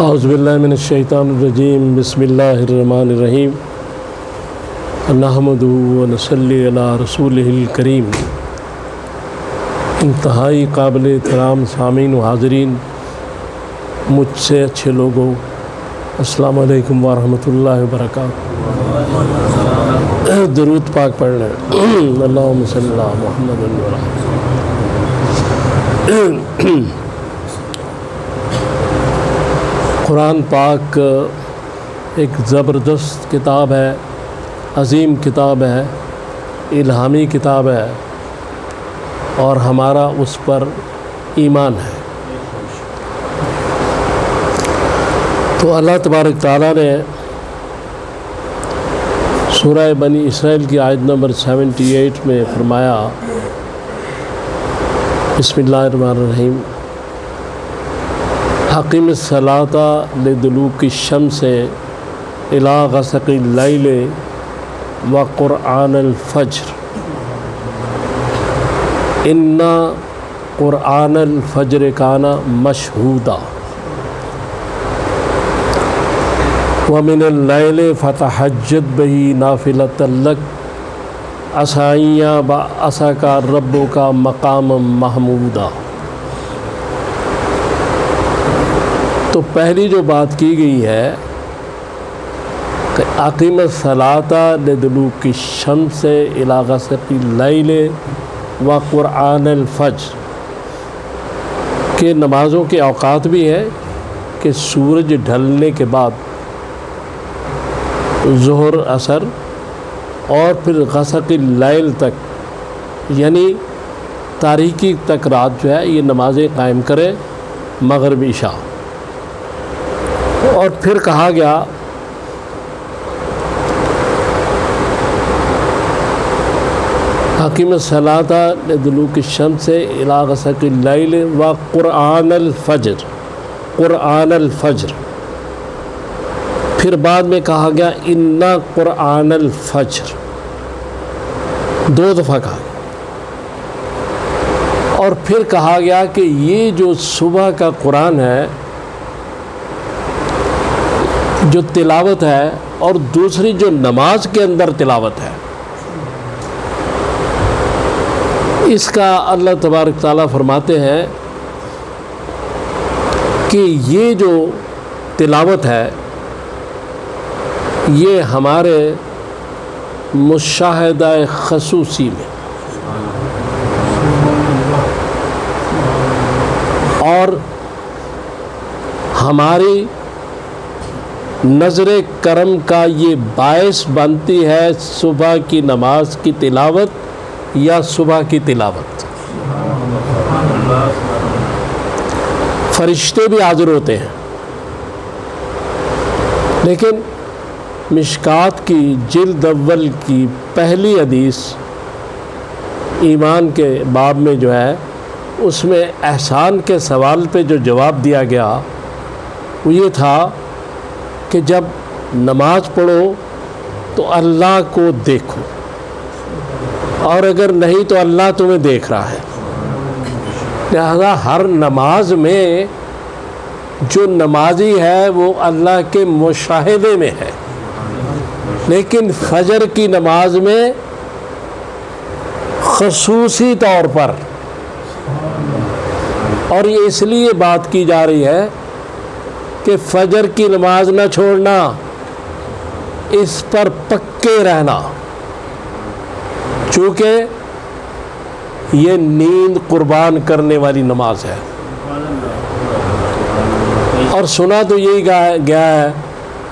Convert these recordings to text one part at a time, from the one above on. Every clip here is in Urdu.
اعوذ باللہ من الشیطان الرجیم بسم اللہ الرحمن الرحیم نحمدہ و نصلی علی رسولہ الکریم۔ انتہائی قابل احترام سامعین و حاضرین، مجھ سے اچھے لوگوں، السلام علیکم ورحمۃ اللہ وبرکاتہ۔ درود پاک پڑھ لیں۔ اللہم صلی اللہ محمد قرآن پاک ایک زبردست کتاب ہے، عظیم کتاب ہے، الہامی کتاب ہے، اور ہمارا اس پر ایمان ہے۔ تو اللہ تبارک تعالیٰ نے سورہ بنی اسرائیل کی آیت نمبر 78 میں فرمایا، بسم اللہ الرحمن الرحیم، اقیم الصلاۃ لدلوک الشمس الی غسق اللیل وقرآن الفجر ان قرآن الفجر کان مشہودا ومن اللیل فتہجد بہ نافلۃ لک عسیٰ ان یبعثک ربک مقاما محمودا۔ تو پہلی جو بات کی گئی ہے کہ اقیم الصلاۃ لدلوک الشمس الی غسق اللیل وقرآن الفجر، کہ نمازوں کے اوقات بھی ہیں کہ سورج ڈھلنے کے بعد ظہر، عصر، اور پھر غسق اللیل تک، یعنی تاریکی تک رات جو ہے یہ نمازیں قائم کرے، مغرب عشاء۔ اور پھر کہا گیا اقیم الصلاۃ لدلوک الشمس الی غسق اللیل وقرآن الفجر، قرآن الفجر۔ پھر بعد میں کہا گیا ان قرآن الفجر، دو دفعہ کہا گیا۔ اور پھر کہا گیا کہ یہ جو صبح کا قرآن ہے، جو تلاوت ہے، اور دوسری جو نماز کے اندر تلاوت ہے، اس کا اللہ تبارک تعالیٰ فرماتے ہیں کہ یہ جو تلاوت ہے یہ ہمارے مشاہدہ خصوصی میں اور ہماری نظر کرم کا یہ باعث بنتی ہے صبح کی نماز کی تلاوت یا صبح کی تلاوت۔ فرشتے بھی حاضر ہوتے ہیں، لیکن مشکات کی جلد اول کی پہلی حدیث ایمان کے باب میں جو ہے، اس میں احسان کے سوال پہ جو جواب دیا گیا وہ یہ تھا کہ جب نماز پڑھو تو اللہ کو دیکھو، اور اگر نہیں تو اللہ تمہیں دیکھ رہا ہے۔ لہذا ہر نماز میں جو نمازی ہے وہ اللہ کے مشاہدے میں ہے، لیکن فجر کی نماز میں خصوصی طور پر، اور یہ اس لیے بات کی جا رہی ہے کہ فجر کی نماز نہ چھوڑنا، اس پر پکے رہنا، چونکہ یہ نیند قربان کرنے والی نماز ہے۔ اور سنا تو یہی گیا ہے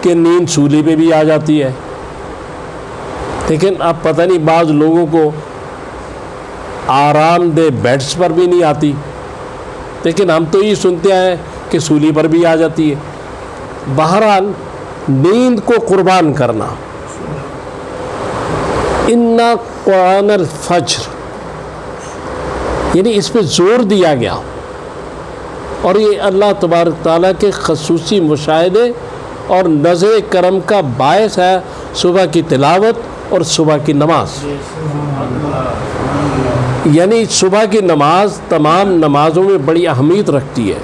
کہ نیند سولی پہ بھی آ جاتی ہے، لیکن اب پتہ نہیں بعض لوگوں کو آرام دہ بیڈس پر بھی نہیں آتی، لیکن ہم تو یہ سنتے ہیں کہ سولی پر بھی آ جاتی ہے۔ بہرحال نیند کو قربان کرنا، ان قرآن الفجر، یعنی اس پہ زور دیا گیا، اور یہ اللہ تبارک تعالیٰ کے خصوصی مشاہدے اور نظر کرم کا باعث ہے صبح کی تلاوت اور صبح کی نماز۔ یعنی صبح کی نماز تمام نمازوں میں بڑی اہمیت رکھتی ہے،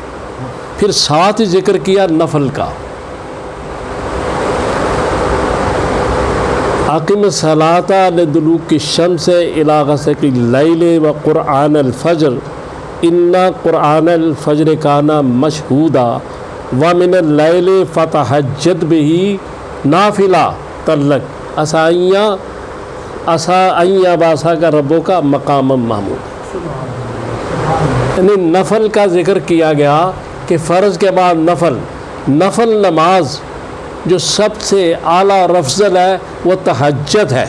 پھر ساتھ ہی ذکر کیا نفل کا. اقم الصلاۃ لدلوک الشمس الی غسق اللیل وقرآن الفجر ان قرآن الفجر کان مشہودا ومن اللیل فتہجد بہ نافلہ لک عسى ان یبعثک ربک مقاما محمودا. یعنی نفل کا ذکر کیا گیا کہ فرض کے بعد نفل نماز جو سب سے اعلیٰ اور افضل ہے وہ تہجد ہے.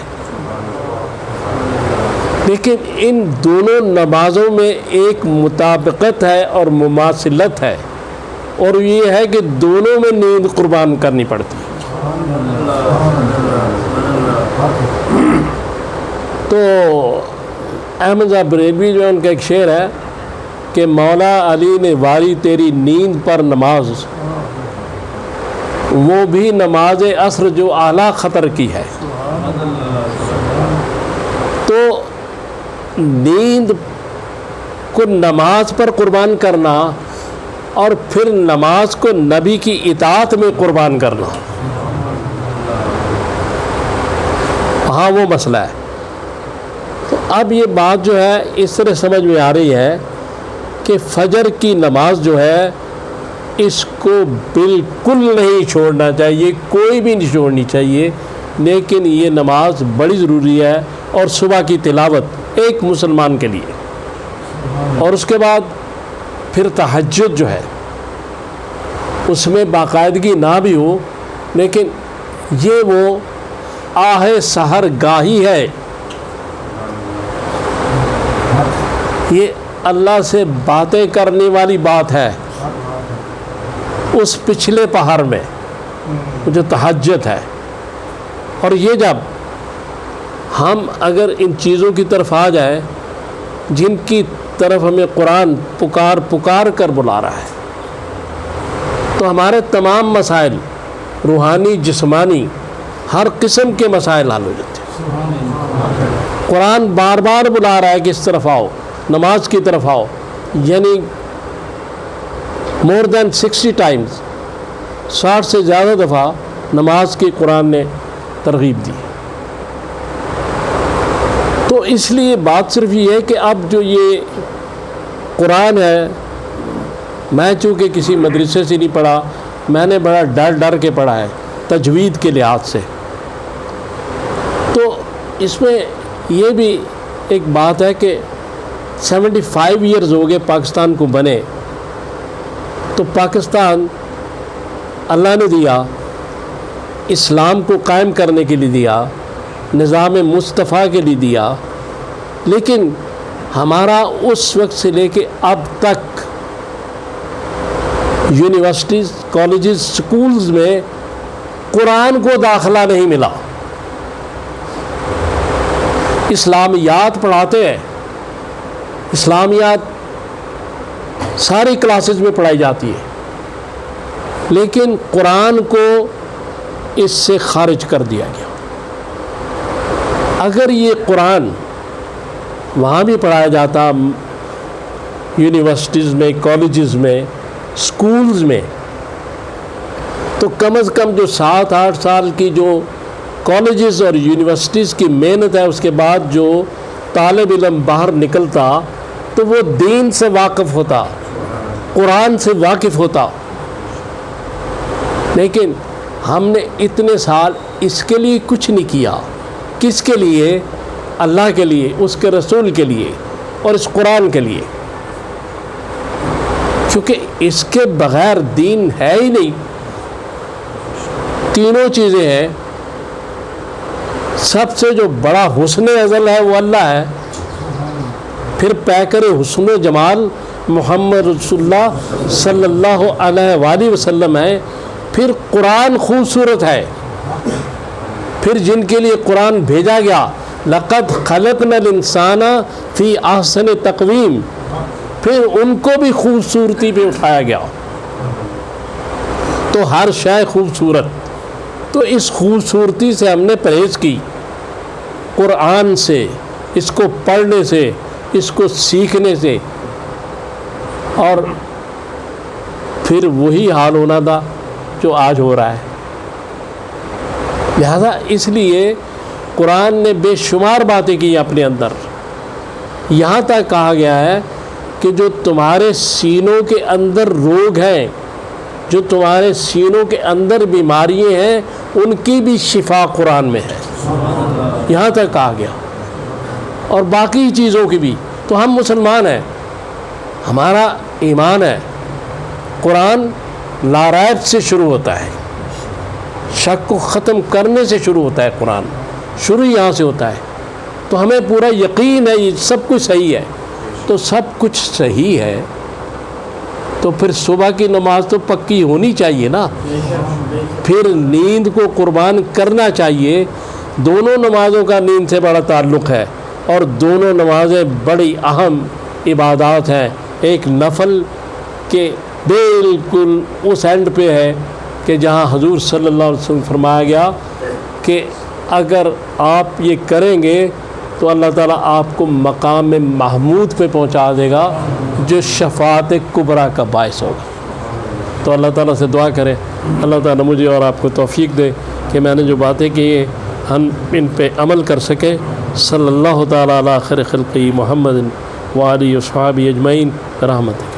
لیکن ان دونوں نمازوں میں ایک مطابقت ہے اور مماثلت ہے، اور یہ ہے کہ دونوں میں نیند قربان کرنی پڑتی ہے. تو احمد صاحب بریلوی جو ہے ان کا ایک شعر ہے کہ مولا علی نے واری تیری نیند پر نماز، وہ بھی نماز عصر جو اعلیٰ خطر کی ہے. تو نیند کو نماز پر قربان کرنا اور پھر نماز کو نبی کی اطاعت میں قربان کرنا، ہاں وہ مسئلہ ہے. تو اب یہ بات جو ہے اس طرح سمجھ میں آ رہی ہے کہ فجر کی نماز جو ہے اس کو بالکل نہیں چھوڑنا چاہیے، کوئی بھی نہیں چھوڑنی چاہیے. لیکن یہ نماز بڑی ضروری ہے، اور صبح کی تلاوت ایک مسلمان کے لیے، اور اس کے بعد پھر تہجد جو ہے اس میں باقاعدگی نہ بھی ہو، لیکن یہ وہ آہ سحر گاہی ہے. یہ اللہ سے باتیں کرنے والی بات ہے اس پچھلے پہر میں جو تہجد ہے. اور یہ جب ہم اگر ان چیزوں کی طرف آ جائیں جن کی طرف ہمیں قرآن پکار کر بلا رہا ہے، تو ہمارے تمام مسائل روحانی جسمانی ہر قسم کے مسائل حل ہو جاتے ہیں. قرآن بار بار بلا رہا ہے کہ اس طرف آؤ، نماز کی طرف آؤ. یعنی مور دین 60 ٹائمز، 60 سے زیادہ دفعہ نماز کی قرآن نے ترغیب دی. تو اس لیے بات صرف یہ ہے کہ اب جو یہ قرآن ہے، میں چونکہ کسی مدرسے سے نہیں پڑھا، میں نے بڑا ڈر کے پڑھا ہے تجوید کے لحاظ سے. تو اس میں یہ بھی ایک بات ہے کہ 75 ایئرز ہو گئے پاکستان کو بنے. تو پاکستان اللہ نے دیا، اسلام کو قائم کرنے کے لیے دیا، نظام مصطفیٰ کے لیے دیا، لیکن ہمارا اس وقت سے لے کے اب تک یونیورسٹیز، کالجز، سکولز میں قرآن کو داخلہ نہیں ملا. اسلامیات پڑھاتے ہیں، اسلامیات ساری کلاسز میں پڑھائی جاتی ہے، لیکن قرآن کو اس سے خارج کر دیا گیا. اگر یہ قرآن وہاں بھی پڑھایا جاتا، یونیورسٹیز میں، کالجز میں، سکولز میں، تو کم از کم جو 7-8 سال کی جو کالجز اور یونیورسٹیز کی محنت ہے، اس کے بعد جو طالب علم باہر نکلتا تو وہ دین سے واقف ہوتا، قرآن سے واقف ہوتا. لیکن ہم نے اتنے سال اس کے لیے کچھ نہیں کیا. کس کے لیے؟ اللہ کے لیے، اس کے رسول کے لیے اور اس قرآن کے لیے. کیونکہ اس کے بغیر دین ہے ہی نہیں. تینوں چیزیں ہیں. سب سے جو بڑا حسن ازل ہے وہ اللہ ہے، پھر پیکر حسن و جمال محمد رسول اللہ صلی اللہ علیہ وآلہ وسلم ہے، پھر قرآن خوبصورت ہے، پھر جن کے لیے قرآن بھیجا گیا لقد خلقنا الانسان فی احسن تقویم، پھر ان کو بھی خوبصورتی پہ اٹھایا گیا. تو ہر شے خوبصورت. تو اس خوبصورتی سے ہم نے پرہیز کی، قرآن سے، اس کو پڑھنے سے، اس کو سیکھنے سے. اور پھر وہی حال ہونا تھا جو آج ہو رہا ہے۔ لہذا اس لیے قرآن نے بے شمار باتیں کی اپنے اندر، یہاں تک کہا گیا ہے کہ جو تمہارے سینوں کے اندر روگ ہیں، جو تمہارے سینوں کے اندر بیماریاں ہیں، ان کی بھی شفا قرآن میں ہے، یہاں تک کہا گیا، اور باقی چیزوں کی بھی۔ تو ہم مسلمان ہیں، ہمارا ایمان ہے، قرآن لا ریب سے شروع ہوتا ہے، شک کو ختم کرنے سے شروع ہوتا ہے، قرآن شروع یہاں سے ہوتا ہے، تو ہمیں پورا یقین ہے یہ سب کچھ صحیح ہے۔ تو سب کچھ صحیح ہے تو پھر صبح کی نماز تو پکی ہونی چاہیے نا، پھر نیند کو قربان کرنا چاہیے۔ دونوں نمازوں کا نیند سے بڑا تعلق ہے، اور دونوں نمازیں بڑی اہم عبادات ہیں۔ ایک نفل کے بالکل اس اینڈ پہ ہے کہ جہاں حضور صلی اللہ علیہ وسلم فرمایا گیا کہ اگر آپ یہ کریں گے تو اللہ تعالیٰ آپ کو مقام محمود پہ پہنچا دے گا جو شفاعت کبریٰ کا باعث ہوگا۔ تو اللہ تعالیٰ سے دعا کریں اللہ تعالیٰ مجھے اور آپ کو توفیق دے کہ میں نے جو باتیں کی ہیں ہم ان پہ عمل کر سکیں۔ صلی اللہ تعالیٰ علی خیر خلقہ محمد وآلہ وصحبہ اجمعین برحمتک۔